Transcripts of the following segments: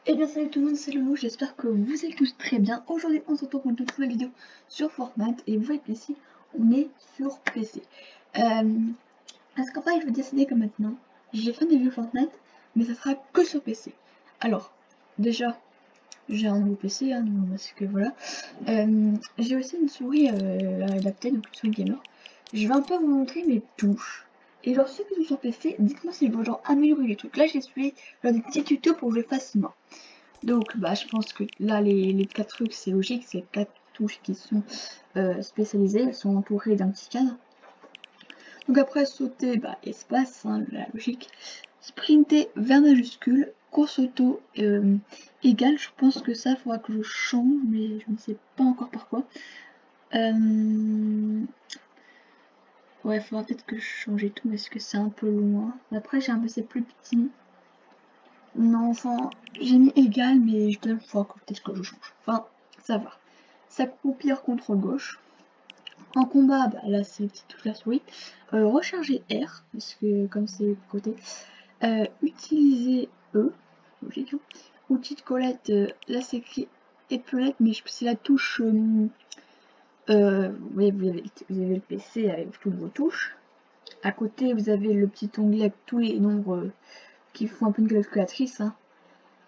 Et bien salut tout le monde, c'est Loulou, j'espère que vous êtes tous très bien. Aujourd'hui on se retrouve pour une toute nouvelle vidéo sur Fortnite et vous voyez ici, on est sur PC. Parce qu'en fait je vais décider que maintenant, j'ai fait des vidéos Fortnite, mais ça sera que sur PC. Alors, déjà, j'ai un nouveau PC, hein, parce que voilà. J'ai aussi une souris adaptée, donc une souris gamer. Je vais un peu vous montrer mes touches. Et genre ceux qui sont sur PC, dites-moi si je veux genre améliorer les trucs. Là j'ai suivi des petits tutos pour jouer facilement. Donc bah je pense que là les 4 trucs c'est logique, c'est 4 touches qui sont spécialisées, elles sont entourées d'un petit cadre. Donc après sauter, bah espace, hein, la logique. Sprinter vers majuscule, course auto égale, je pense que ça faudra que je change, mais je ne sais pas encore par quoi. Ouais, faudra peut-être que je change tout, parce que c'est un peu loin. Après j'ai un PC plus petit. Non, enfin, j'ai mis égal, mais je dois voir peut-être que je change. Enfin, ça va. S'accroupir contrôle gauche. En combat, bah, là c'est toute la souris. Recharger R, parce que comme c'est côté. Utiliser E, logique. Hein. Outil de Colette, là c'est écrit épaulette, mais c'est la touche. Oui, vous avez le PC avec toutes vos touches. À côté, vous avez le petit onglet avec tous les nombres qui font un peu une calculatrice. Hein.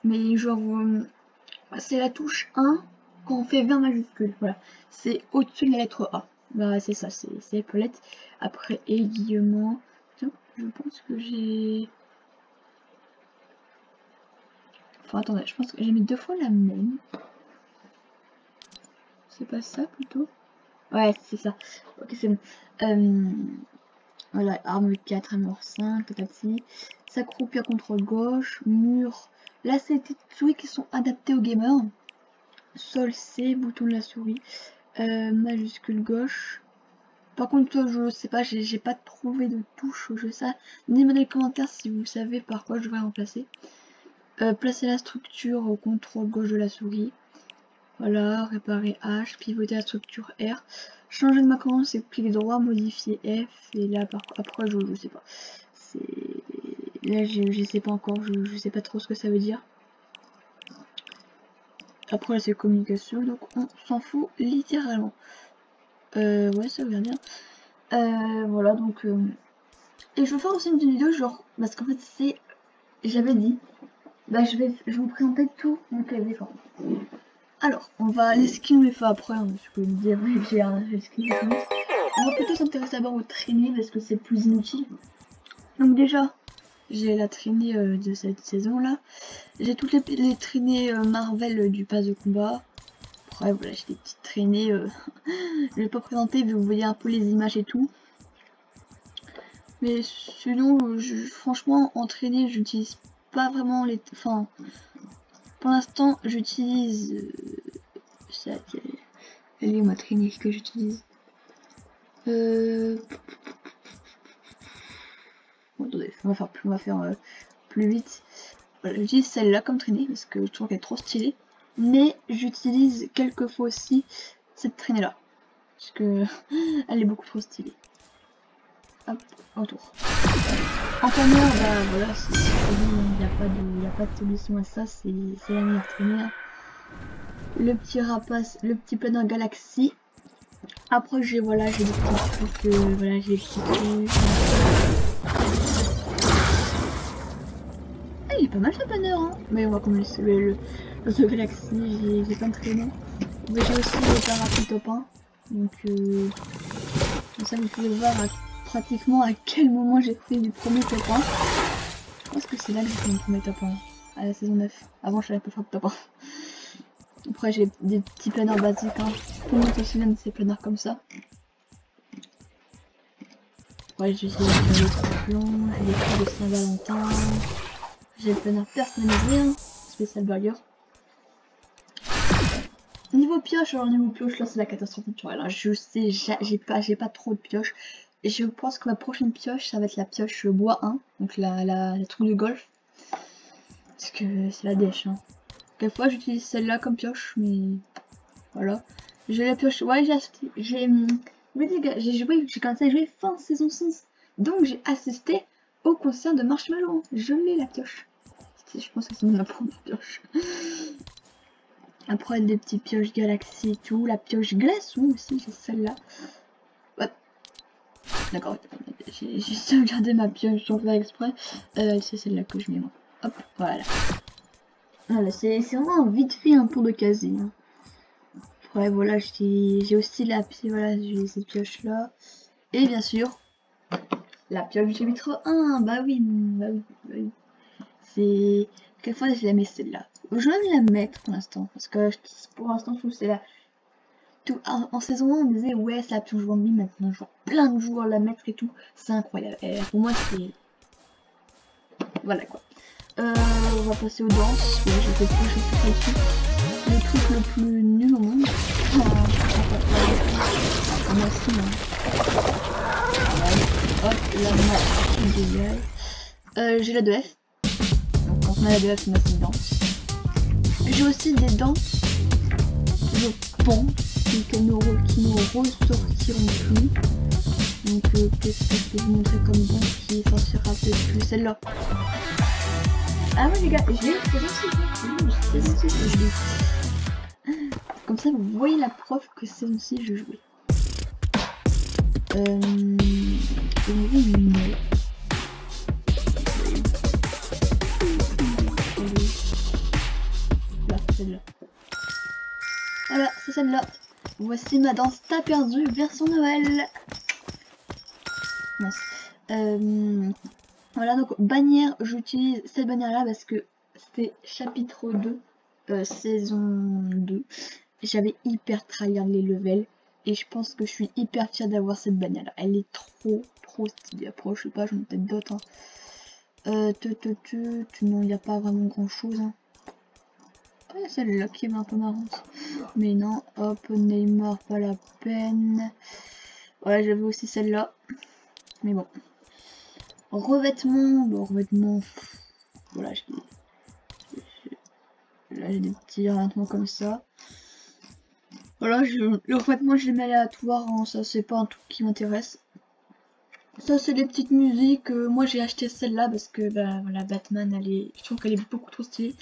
Mais genre, c'est la touche 1 quand on fait 20 majuscules. Voilà, c'est au-dessus de la lettre A. Bah, c'est ça, c'est épaulette. Après, aiguillement. Tiens, je pense que j'ai. Enfin, attendez, je pense que j'ai mis 2 fois la même. C'est pas ça plutôt? Ouais, c'est ça. Ok, c'est bon. Voilà, arme 4, arme 5, tatati. S'accroupir contrôle gauche, mur. Là, c'est des souris qui sont adaptés aux gamers. Sol C, bouton de la souris. Majuscule gauche. Par contre, je sais pas, j'ai pas trouvé de touche au jeu ça. Dites-moi dans les commentaires si vous savez par quoi je vais remplacer. Placer la structure au contrôle gauche de la souris. Voilà, réparer H, pivoter la structure R. Changer de macron, c'est clic droit, modifier F. Et là, après, je sais pas. Là, je sais pas encore, je sais pas trop ce que ça veut dire. Après, là, c'est communication, donc on s'en fout littéralement. Ouais, ça veut bien. Voilà, donc. Et je vais faire aussi une petite vidéo, genre. Parce qu'en fait, c'est. J'avais dit. Bah, je vais vous présenter tout mon clavier. Alors, on va les skins les faire après, hein, parce que j'ai un skin. On va plutôt s'intéresser d'abord aux traînées parce que c'est plus inutile. Donc déjà, j'ai la traînée de cette saison là. J'ai toutes les traînées Marvel du pass de combat. Après voilà, j'ai des petites traînées. Je vais pas présenter, mais vous voyez un peu les images et tout. Mais sinon, franchement, en traînée, j'utilise pas vraiment les. Enfin, pour l'instant, j'utilise. Elle est où ma traînée que j'utilise? Bon, attendez, on va faire plus vite. Voilà, j'utilise celle-là comme traînée parce que je trouve qu'elle est trop stylée. Mais j'utilise quelquefois aussi cette traînée-là. Parce que elle est beaucoup trop stylée. Hop, autour. En caméra, bah voilà, il n'y a pas de solution à ça, c'est la meilleure traînée. Hein. Le petit rapace, le petit planeur galaxie. Après j'ai des petits trucs, voilà, j'ai des petits trucs. Ah, il est pas mal ce planeur, hein. Mais on va commencer le galaxie, j'ai pas entraîné. Mais j'ai aussi le parapluie top 1. Donc comme ça vous pouvez voir pratiquement à quel moment j'ai fait du premier top 1. Je pense que c'est là que j'ai fait mon premier top 1. À la saison 9. Avant je savais pas faire de top 1. Après j'ai des petits planeurs basiques. Hein. Tout le monde aussi l'un de ces planeurs comme ça. Ouais, j'ai des plomb, j'ai des trucs de Saint-Valentin. J'ai le planeur personnalisé, hein. Spécial burger. Niveau pioche, alors niveau pioche là c'est la catastrophe naturelle. Hein. Je sais, j'ai pas trop de pioche. Et je pense que ma prochaine pioche ça va être la pioche bois 1, donc la truc de golf. Parce que c'est la dèche. Hein. Quelquefois j'utilise celle-là comme pioche, mais voilà. J'ai la pioche, ouais j'ai commencé à jouer fin saison 6. Donc j'ai assisté au concert de Marshmello. Je l'ai la pioche. Je pense que c'est ma première pioche. Après des petits pioches galaxie et tout. La pioche glaçon aussi, j'ai celle-là. Ouais. D'accord, j'ai juste regardé ma pioche sans faire exprès. C'est celle-là que je mets moi. Hop, voilà. Voilà, c'est vraiment vite fait un tour de casier. Hein. Après voilà, j'ai aussi la voilà, j'ai cette pioche là. Et bien sûr, la pioche du litre 1, bah oui, bah oui, bah oui. C'est... Quelquefois je la mets celle-là. Je vais la mettre pour l'instant, parce que pour l'instant je trouve que c'est la... Tout, en saison 1 on disait ouais c'est la pioche zombie, maintenant je vois plein de joueurs la mettre et tout, c'est incroyable. Et pour moi c'est... Voilà quoi. On va passer aux danses. Ouais, je fais pas dessus. Le truc le plus nul au monde. Hop, la machine dégage. J'ai la 2F. Donc quand on a la 2F, c'est machine danse. J'ai aussi des danses, je pense, qui ne ressortiront plus. Donc qu'est-ce que je peux vous montrer comme danse qui sortira peut-être plus? Celle-là. Ah ouais les gars, je l'ai comme ça vous voyez la preuve que c'est aussi je jouais. Là, celle-là. Voilà, c'est celle-là. Voici ma danse T'as perdu version Noël. Mince. Voilà, donc bannière, j'utilise cette bannière là parce que c'était chapitre 2, saison 2. J'avais hyper tryhard les levels et je pense que je suis hyper fière d'avoir cette bannière là. Elle est trop stylée. Après, je sais pas, j'en ai peut-être d'autres. Hein. Non, il n'y a pas vraiment grand chose. Hein. Ouais, celle-là qui est un peu marrante. Mais non, hop, Neymar, pas la peine. Ouais, j'avais aussi celle-là. Mais bon. Revêtement, bon, revêtement. Voilà, là j'ai des petits revêtements comme ça. Voilà, le revêtement je les mets aléatoires, hein, ça c'est pas un truc qui m'intéresse. Ça c'est les petites musiques, moi j'ai acheté celle-là parce que bah voilà, Batman je trouve qu'elle est beaucoup trop stylée.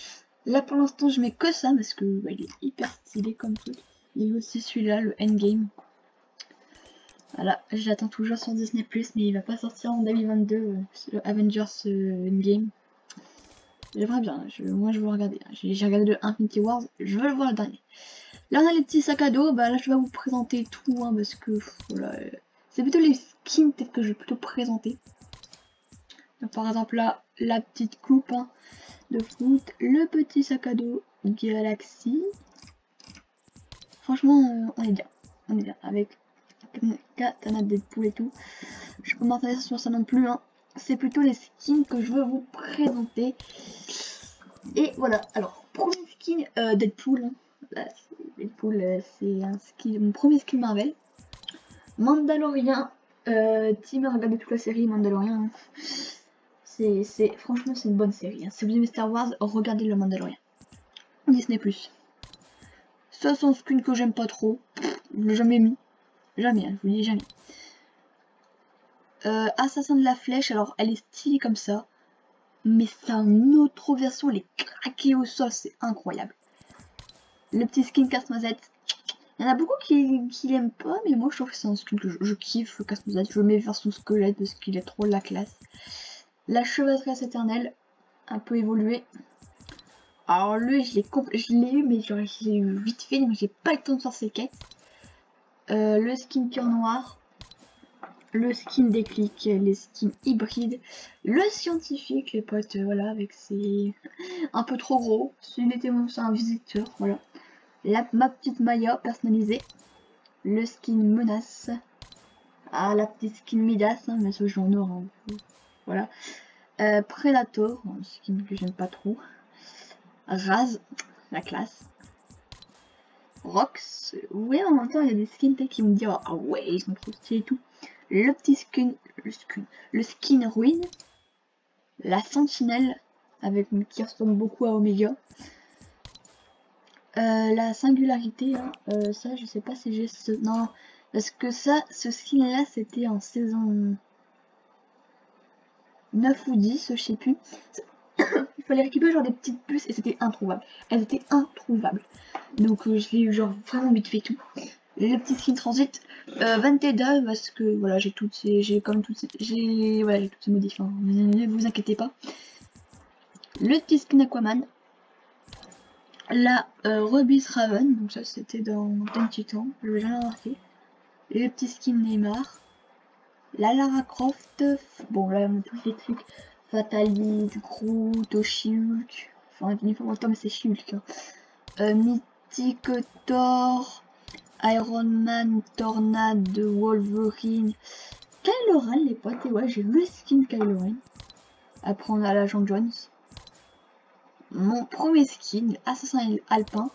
Là pour l'instant je mets que ça parce que bah, il est hyper stylé comme truc. Il y a aussi celui-là, le Endgame. Voilà, j'attends toujours sur Disney+, mais il va pas sortir en 2022, le Avengers Endgame. J'aimerais bien, moi je veux regarder. J'ai regardé le Infinity Wars, je veux le voir le dernier. Là on a les petits sacs à dos, bah là je vais vous présenter tout, hein, parce que voilà, c'est plutôt les skins peut-être que je vais plutôt présenter. Donc, par exemple là, la petite coupe hein, de foot, le petit sac à dos Galaxy. Franchement on est bien avec Katana Deadpool et tout. Je peux m'intéresser sur ça non plus, hein. C'est plutôt les skins que je veux vous présenter. Et voilà, alors premier skin Deadpool. Hein. Là, Deadpool, c'est un skin, mon premier skin Marvel. Mandalorian, Team a regardé toute la série Mandalorian. Hein. Franchement, c'est une bonne série. Hein. Si vous aimez Star Wars, regardez le Mandalorian. Disney+. Ça, c'est un skin que j'aime pas trop. Je l'ai jamais mis. Jamais, hein, je vous dis jamais. Assassin de la Flèche, alors elle est stylée comme ça. Mais c'est une autre version, elle est craquée au sol, c'est incroyable. Le petit skin Casse-Noisette. Il y en a beaucoup qui l'aiment pas, mais moi je trouve que c'est un skin que je kiffe, le Casse-Noisette. Je le mets version squelette parce qu'il est trop la classe. La chevaleresque éternelle, un peu évoluée. Alors lui, je l'ai eu, mais genre je l'ai eu vite fait, donc j'ai pas le temps de faire ses quêtes. Le skin cœur noir. Le skin déclic, les skins hybrides, le scientifique, les potes, voilà, avec ses... un peu trop gros, s'il était c'est un visiteur, voilà. Ma petite Maya personnalisée, le skin menace, la petite skin Midas, hein, mais ce genre or, hein, voilà. Predator, un skin que j'aime pas trop. Raz, la classe. Rox, ouais, en même temps, il y a des skins qui me disent ah ouais, ils sont trop stylés et tout. Le petit skin, le skin ruine, la sentinelle avec qui ressemble beaucoup à Omega, la singularité, hein, ça je sais pas si j'ai ce... non, parce que ça, ce skin là c'était en saison 9 ou 10, je sais plus. fallait récupérer genre des petites puces et c'était introuvable. Elles étaient introuvables. Donc je l'ai eu genre vraiment vite fait tout. Le petit skin transit Vanteda parce que voilà j'ai toutes ces voilà j'ai toutes ces modifs, hein. Ne vous inquiétez pas. Le petit skin Aquaman, la Rubis Raven, donc ça c'était dans Teen Titan, je l'ai jamais remarqué. Le petit skin Neymar, la Lara Croft, bon là on a tous les trucs, Fatality, Groot, She-Hulk, enfin uniforme mais c'est She-Hulk, hein. Mythique Thor, Iron Man, Tornade, Wolverine, Kylo Ren les potes, et ouais j'ai le skin Kylo Ren. Après on a l'agent Jones, mon premier skin, Assassin Alpin,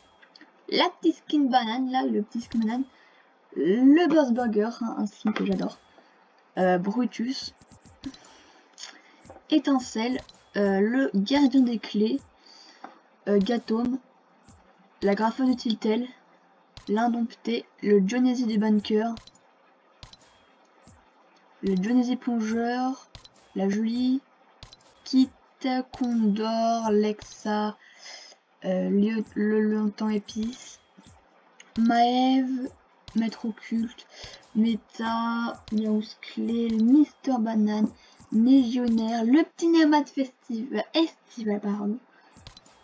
la petite skin banane là, le petit skin banane, le Boss Burger, hein, un skin que j'adore, Brutus, Étincelle, le Gardien des Clés, Gatome, la Graffe de Tiltel, l'Indompté, le Genesee des Bunkers, le Genesee Plongeur, la Julie, Kit, Condor, Lexa, le Longtemps Épice, Maeve, Maître Occulte, Meta, Miaus Clé, Mister Banane, Légionnaire, le petit Nemad Estival, pardon.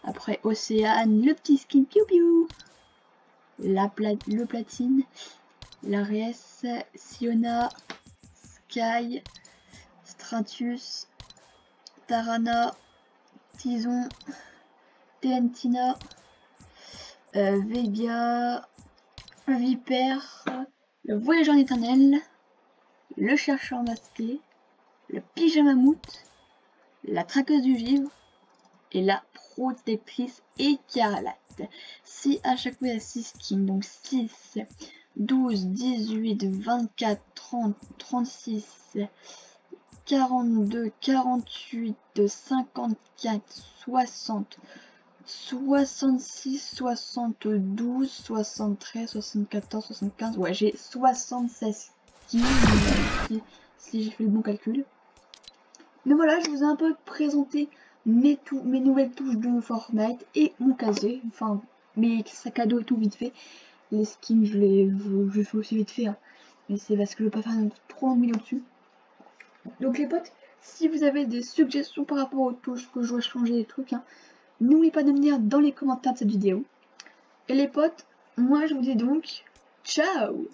Après Océane, le petit skin Piu Piu, le Platine, l'Ares, Siona, Sky, Stratus, Tarana, Tison, Tentina, Vega, Vipère, le Voyageur éternel, le Chercheur masqué, le Pyjama Mammouth, la Traqueuse du Givre et la Protectrice écarlate. Si à chaque fois il y a 6 skins, donc 6, 12, 18, 24, 30, 36, 42, 48, 54, 60, 66, 72, 73, 74, 75, ouais j'ai 76 skins si j'ai fait le bon calcul. Mais voilà, je vous ai un peu présenté mes nouvelles touches de Fortnite et mon casier, enfin mes sacs à dos et tout vite fait. Les skins je fais aussi vite fait, hein. Mais c'est parce que je veux pas faire trop de vidéos dessus. Donc les potes, si vous avez des suggestions par rapport aux touches que je dois changer des trucs, hein, n'oubliez pas de me dire dans les commentaires de cette vidéo. Et les potes, moi je vous dis donc ciao.